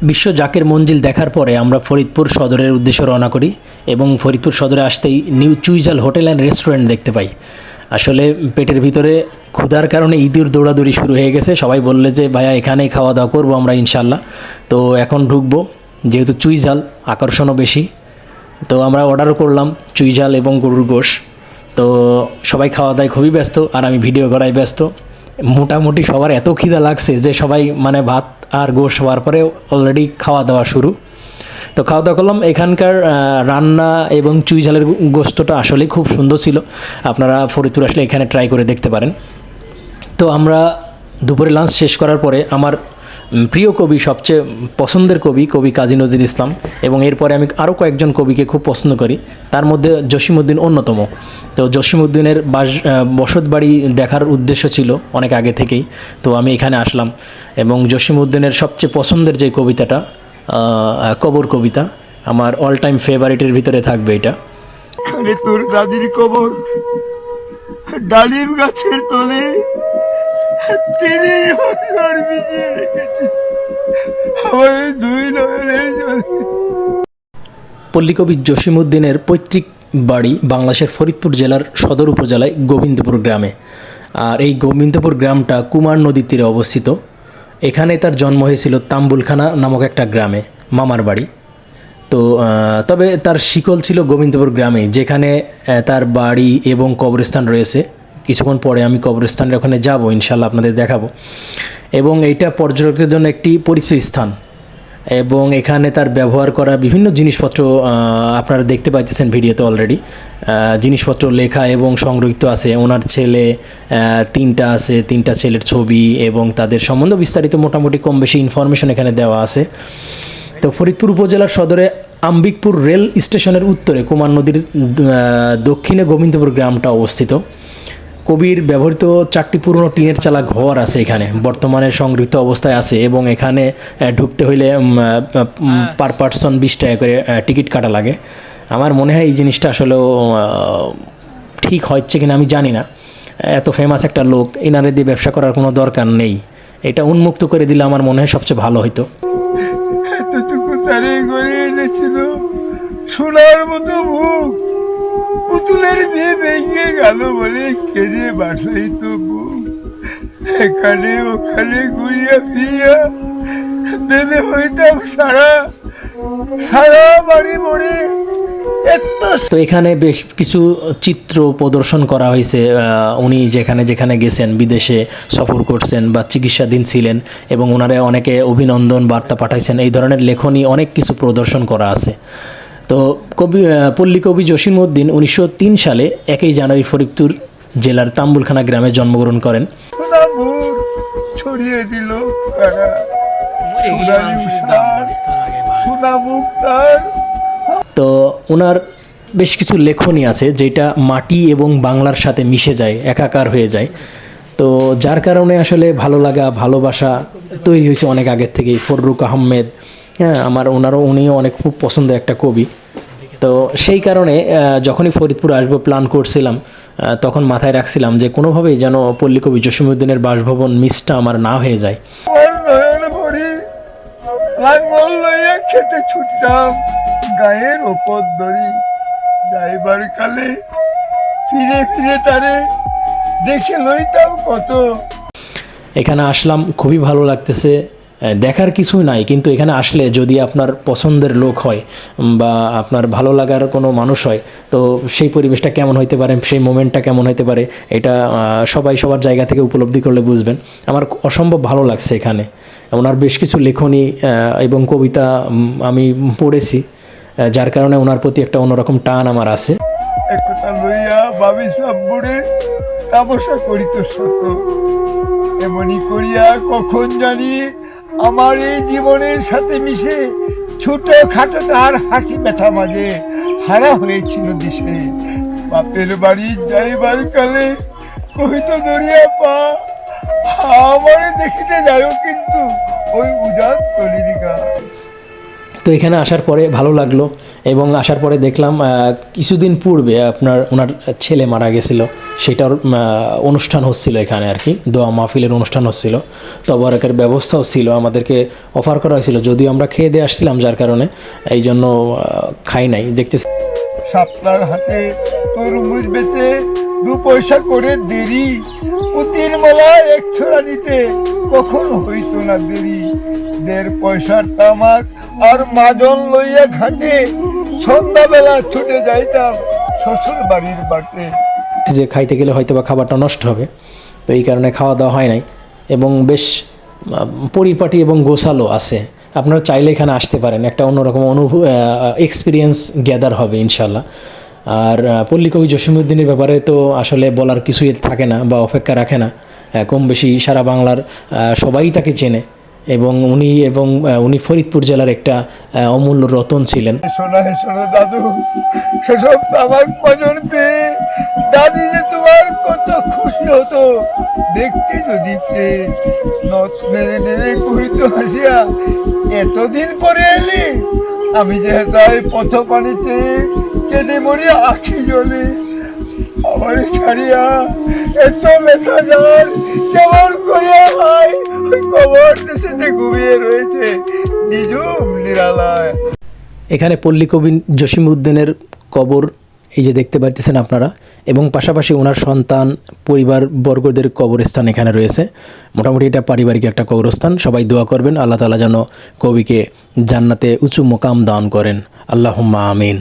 বিশ্ব জাকের মঞ্জিল দেখার পরে আমরা ফরিদপুর সদরের উদ্দেশ্যে রওনা করি এবং ফরিদপুর সদরে আসতেই নিউ চুইঝাল হোটেল অ্যান্ড রেস্টুরেন্ট দেখতে পাই। আসলে পেটের ভিতরে ক্ষুধার কারণে ইঁদুর দৌড়াদৌড়ি শুরু হয়ে গেছে। সবাই বললে যে ভাইয়া এখানেই খাওয়া দাওয়া করবো আমরা ইনশাল্লাহ। তো এখন ঢুকবো, যেহেতু চুইঝাল আকর্ষণও বেশি, তো আমরা অর্ডারও করলাম চুইঝাল এবং গরুর গোশ। তো সবাই খাওয়া দাওয়ায় খুবই ব্যস্ত আর আমি ভিডিও করায় ব্যস্ত। মোটামুটি সবার এত খিদা লাগছে যে সবাই মানে ভাত আর গোশ হওয়ার পরে অলরেডি খাওয়া দাওয়া শুরু। তো খাওয়া দাওয়া করলাম। এখানকার রান্না এবং চুইঝালের গোশতটা আসলেই খুব সুন্দর ছিল। আপনারা ফরিদপুর আসলে এখানে ট্রাই করে দেখতে পারেন। তো আমরা দুপুরে লাঞ্চ শেষ করার পরে আমার প্রিয় কবি, সবচেয়ে পছন্দের কবি কাজী নজরুল ইসলাম, এবং এরপরে আমি আরও কয়েকজন কবিকে খুব পছন্দ করি, তার মধ্যে জসিমউদ্দিন অন্যতম। তো জসিমউদ্দিনের বসত বাড়ি দেখার উদ্দেশ্য ছিল অনেক আগে থেকেই। তো আমি এখানে আসলাম এবং জসিমউদ্দিনের সবচেয়ে পছন্দের যে কবিতাটা, কবর কবিতা, আমার অল টাইম ফেভারিটের ভিতরে থাকবে এটা। তোর দাদির কবর ডালিম গাছের তলে তিনি ভিজিয়ে রেখেছি আমার দুই নয়নের জলে। পল্লীকবি জসিমউদ্দিনের পৈতৃক বাড়ি বাংলাদেশের ফরিদপুর জেলার সদর উপজেলায় গোবিন্দপুর গ্রামে। আর এই গোবিন্দপুর গ্রামটা কুমার নদীর তীরে অবস্থিত। এখানে তার জন্ম হয়েছিল তাম্বুলখানা নামক একটা গ্রামে, মামার বাড়ি। তো তবে তার শিকল ছিল গোবিন্দপুর গ্রামে, যেখানে তার বাড়ি এবং কবরস্থান রয়েছে। কিছুক্ষণ পরে আমি কবরস্থানের ওখানে যাব, ইনশাল্লাহ আপনাদের দেখাবো। এবং এইটা পর্যটকদের জন্য একটি পরিচয় স্থান, এবং এখানে তার ব্যবহার করা বিভিন্ন জিনিসপত্র আপনারা দেখতে পাইতেছেন ভিডিওতে অলরেডি। জিনিসপত্র লেখা এবং সংরক্ষিত আছে। ওনার ছেলে তিনটা আছে, তিনটা ছেলের ছবি এবং তাদের সম্বন্ধে বিস্তারিত মোটামুটি কম বেশি ইনফরমেশন এখানে দেওয়া আছে। তো ফরিদপুর উপজেলার সদরে আম্বিকপুর রেল স্টেশনের উত্তরে কুমার নদীর দক্ষিণে গোবিন্দপুর গ্রামটা অবস্থিত। কবির ব্যবহৃত 4টি পুরনো টিনের চালা ঘর আছে এখানে, বর্তমানে সংরক্ষিত অবস্থায় আছে। এবং এখানে ঢুকতে হইলে পার পার্সন 20 টাকা করে টিকিট কাটা লাগে। আমার মনে হয় এই জিনিসটা আসলেও ঠিক হচ্ছে কিনা আমি জানি না। এত ফেমাস একটা লোক, এনারে দিয়ে ব্যবসা করার কোনো দরকার নেই। এটা উন্মুক্ত করে দিলে আমার মনে হয় সবচেয়ে ভালো হতো। এতটুকু তারে গড়ে এনেছিল সোনার মতো মুখ, পুতুলের বিয়ে ভেঙে গেল বলে কেঁদে বাসাই তো বুক। এখানে ওখানে ঘুরিয়া ফিরিয়া ভেবে হইতাম সারা সারা বাড়ি মরে। তো এখানে বেশ কিছু চিত্র প্রদর্শন করা হয়েছে। উনি যেখানে যেখানে গেছেন, বিদেশে সফর করছেন বা চিকিৎসাধীন ছিলেন, এবং ওনারা অনেকে অভিনন্দন বার্তা পাঠাইছেন, এই ধরনের লেখনী অনেক কিছু প্রদর্শন করা আছে। তো পল্লীকবি জসিমউদ্দিন 1903 সালে 1 জানুয়ারি ফরিদপুর জেলার তাম্বুলখানা গ্রামে জন্মগ্রহণ করেন। ছড়িয়ে দিল তো ওনার বেশ কিছু লেখনী আছে যেটা মাটি এবং বাংলার সাথে মিশে যায়, একাকার হয়ে যায়। তো যার কারণে আসলে ভালো লাগা, ভালোবাসা তৈরি হয়েছে অনেক আগের থেকেই। ফররুখ আহমেদ, হ্যাঁ, উনিও অনেক খুব পছন্দের একটা কবি। তো সেই কারণে যখনই ফরিদপুর আসবো প্ল্যান করছিলাম, তখন মাথায় রাখছিলাম যে কোনোভাবেই যেন পল্লীকবি জসিমউদ্দিনের বাসভবন মিসটা আমার না হয়ে যায়। লাঙ্গল লইয়া খেতে ছুটতাম গায়ের ওপর দড়ি, যাইবার কালে ফিরে ফিরে তারে দেখে লইতাম কত। এখানে আসলাম, খুবই ভালো লাগতেছে। দেখার কিছুই নাই, কিন্তু এখানে আসলে যদি আপনার পছন্দের লোক হয় বা আপনার ভালো লাগার কোনো মানুষ হয়, তো সেই পরিবেশটা কেমন হইতে পারে, সেই মোমেন্টটা কেমন হইতে পারে, এটা সবাই সবার জায়গা থেকে উপলব্ধি করলে বুঝবেন। আমার অসম্ভব ভালো লাগছে এখানে। ওনার বেশ কিছু লেখনী এবং কবিতা আমি পড়েছি, যার কারণে ওনার প্রতি একটা অন্যরকম টান আমার আছে। একথা লইয়া ভাবি সব বুড়ে তাপসা করিত শত, এমনি করিয়া কখন জানি আমার এই জীবনের সাথে মিশে ছোট খাটো তার হাসি ব্যথা মাঝে হারা হয়েছিল দিশে। বাপের বাড়ি যাইবার কালে কহিত দরিয়া পা, আমারে দেখিতে যাও কিন্তু ওই উজান তলির গা। তো এখানে আসার পরে ভালো লাগলো এবং আসার পরে দেখলাম কিছুদিন পূর্বে ওনার ছেলে মারা গেছিলো, সেটার অনুষ্ঠান হচ্ছিল এখানে আর কি, দোয়া মাহফিলের অনুষ্ঠান হচ্ছিল। তবরকের ব্যবস্থাও ছিল, আমাদেরকে অফার করা হয়েছিল, যদিও আমরা খেয়ে দিয়ে আসছিলাম, যার কারণে এই জন্য খাই নাই। দেখতেছি শাপলার হাতে তরমুজ বেচে 2 পয়সা করে দেরি, পুতির মেলা 1 ছড়া নিতে কখনো হইতো না দেরি। 1.5 পয়সার তামাক আর মাজন লইয়া ঘাটে সন্ধ্যাবেলা ছুটে যাইতাম শ্বশুর বাড়ির বাটে। যে খাইতে গেলে হয়তো বা খাবারটা নষ্ট হবে, তো এই কারণে খাওয়া দাওয়া হয় নাই এবং বেশ পরিপাটি এবং গোছালো আছে। আপনারা চাইলে এখানে আসতে পারেন, একটা অন্যরকম এক্সপিরিয়েন্স গ্যাদার হবে ইনশাল্লাহ। আর পল্লী কবি জসিমউদ্দিনের ব্যাপারে তো আসলে বলার কিছুই থাকে না বা অপেক্ষা রাখে না, কম বেশি সারা বাংলার সবাই তাকে চেনে এবং উনি ফরিদপুর জেলার একটা অমূল্য রতন ছিলেন। শোনা দাদু, সেসব তামাক মাজন পেয়ে দাদি যে তোমার কত খুশি হতো দেখতে যদি পেয়ে। নথ নেড়ে নেড়ে কহিত হাসিয়া, এতদিন পরে এলি, আমি যে তাই পথ পানি চেয়ে কেটে মরি আখি জলে। আমার ছাড়িয়া এত ব্যথা যার কেমন করিয়া ভাই ওই কবর দেশেতে ঘুমিয়ে রয়েছে নিজুম নিরালায়। এখানে পল্লী কবি জসিমউদ্দিনের কবর এই যে দেখতে পাচ্ছেন আপনারা, এবং পাশাপাশি ওনার সন্তান পরিবার বর্গদের কবরস্থান এখানে রয়েছে। মোটামুটি এটা পারিবারিক একটা কবরস্থান। সবাই দোয়া করবেন আল্লাহ তাআলা যেন কবিকে জান্নাতে উঁচু মোকাম দান করেন। আল্লাহুম্মা আমিন।